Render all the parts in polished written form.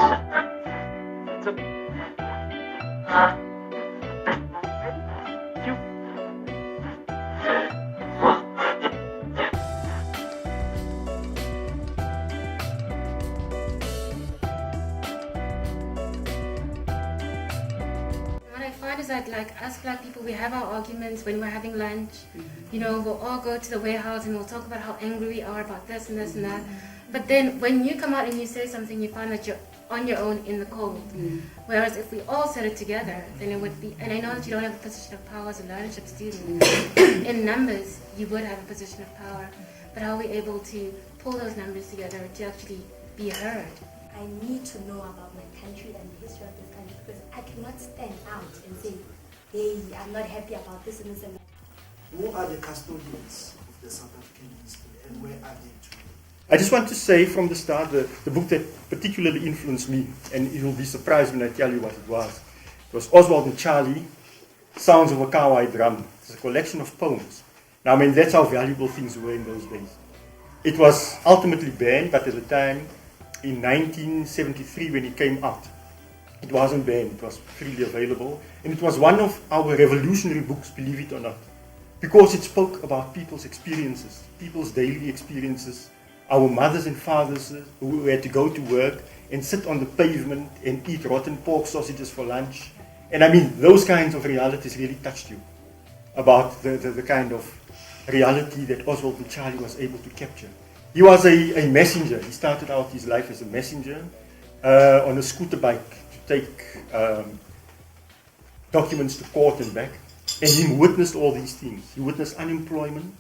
What I find is that, like, us black people, we have our arguments when we're having lunch. You know, we'll all go to the warehouse and we'll talk about how angry we are about this and this and that. But then when you come out and you say something, you find that you're on your own in the cold. Whereas if we all said it together, then it would be, and I know that you don't have a position of power as a leadership student. In numbers, you would have a position of power. But how are we able to pull those numbers together to actually be heard? I need to know about my country and the history of this country, because I cannot stand out and say, hey, I'm not happy about this and this and that. Who are the custodians of the South African history and where are they today? I just want to say from the start, the book that particularly influenced me, and you will be surprised when I tell you what it was Oswald and Charlie, Sounds of a Cowhide Drum. It's a collection of poems. Now, I mean, that's how valuable things were in those days. It was ultimately banned, but at the time, in 1973 when it came out, it wasn't banned, it was freely available. And it was one of our revolutionary books, believe it or not, because it spoke about people's experiences, people's daily experiences, our mothers and fathers who had to go to work and sit on the pavement and eat rotten pork sausages for lunch. And I mean, those kinds of realities really touched you about the kind of reality that Oswald and Charlie was able to capture. He was a messenger. He started out his life as a messenger on a scooter bike to take documents to court and back. And he witnessed all these things. He witnessed unemployment.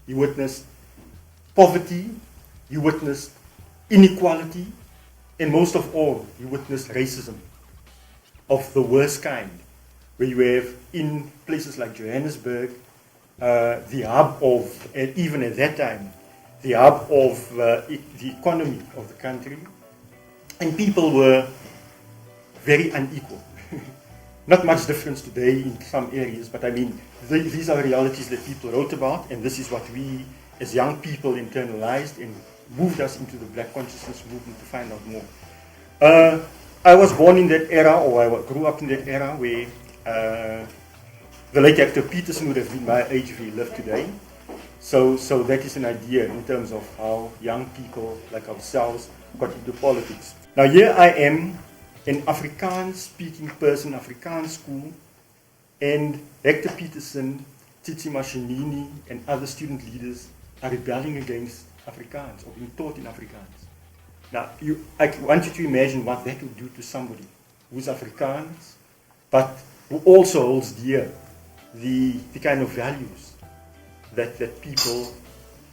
He witnessed poverty. He witnessed inequality. And most of all, he witnessed racism of the worst kind, where you have in places like Johannesburg, the hub of, and even at that time, the hub of the economy of the country, and people were very unequal. Not much difference today in some areas, but I mean, these are realities that people wrote about, and this is what we as young people internalized and moved us into the Black consciousness movement to find out more. I was born in that era, or I grew up in that era where the late Hector Peterson would have been my age if he lived today. So that is an idea in terms of how young people like ourselves got into politics. Now here I am, an Afrikaans-speaking person, Afrikaans school, and Hector Peterson, Tsitsi Mashinini, and other student leaders are rebelling against Afrikaans, or being taught in Afrikaans. Now, I want you to imagine what that would do to somebody who's Afrikaans, but who also holds dear the kind of values that people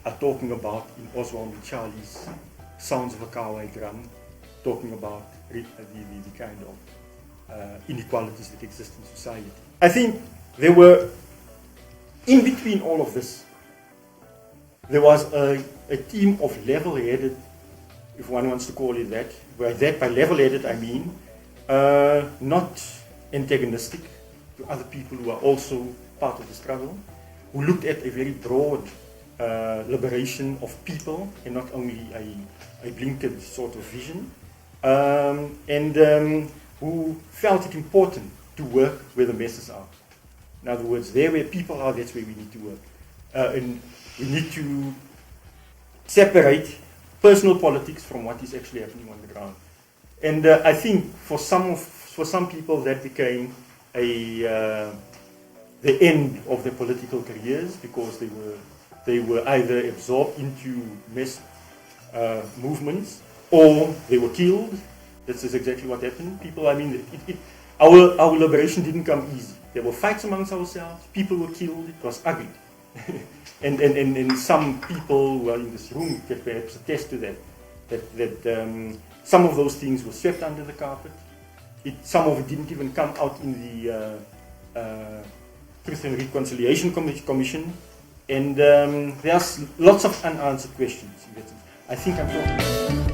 are talking about in Oswald and Charlie's Sounds of a Cowhide Drum, talking about the kind of inequalities that exist in society. I think there were, in between all of this, there was a team of level-headed, if one wants to call it that. By level-headed I mean not antagonistic to other people who are also part of the struggle, who looked at a very broad liberation of people and not only a blinkered sort of vision, and who felt it important to work where the masses are. In other words, there where people are, that's where we need to work. And we need to separate personal politics from what is actually happening on the ground. And I think for some people that became the end of their political careers, because they were either absorbed into mass movements or they were killed. This is exactly what happened. People, I mean, our liberation didn't come easy. There were fights amongst ourselves. People were killed. It was ugly. and some people who are in this room can perhaps attest to that. That some of those things were swept under the carpet. Some of it didn't even come out in the Truth and Reconciliation Commission. And there's lots of unanswered questions. I think I'm talking